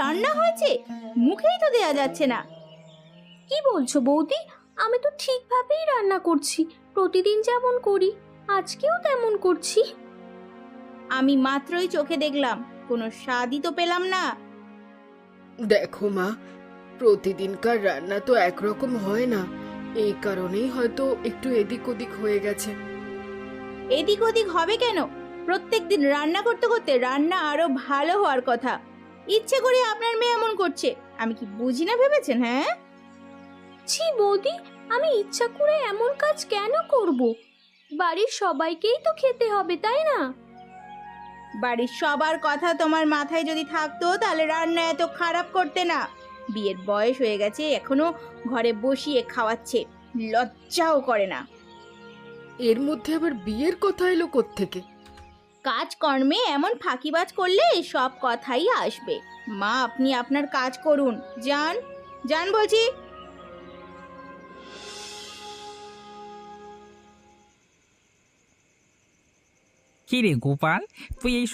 রান্না হয়েছে, মুখেই তো দেয়া যাচ্ছে না। কি বলছো বৌদি? আমি তো ঠিকভাবেই রান্না করছি, প্রতিদিন যেমন করি আজকেও তেমন করছি। আমি মাত্রই চোখে দেখলাম, কোনো স্বাদই তো পেলাম না। দেখো মা, প্রতিদিনকার রান্না তো একরকম হয় না, এই কারণেই হয়তো একটু এদিক ওদিক হয়ে গেছে। এদিক ওদিক হবে কেন? প্রত্যেকদিন রান্না করতে করতে রান্না আরো ভালো হওয়ার কথা। ইচ্ছে করে আপনার মেয়ে এমন করছে, আমি কি বুঝি না ভেবেছেন? হ্যাঁ, ছি বৌদি, আমি ইচ্ছা করে এমন কাজ কেন করব? বাড়ির সবাইকেই তো খেতে হবে, তাই না? বাড়ির সবার কথা তোমার মাথায় যদি থাকতো তাহলে রান্না এত খারাপ করতে না। বিয়ের বয়স হয়ে গেছে, এখনো ঘরে বসিয়ে খাওয়াচ্ছে, লজ্জাও করে না। এর মধ্যে আবার বিয়ের কথা এলো কোত্থেকে? কাজকর্মে এমন ফাঁকিবাজ করলে সব কথাই আসবে। মা, আপনি আপনার কাজ করুন, যান যান বলছি। কি রে গোপাল, তুই এই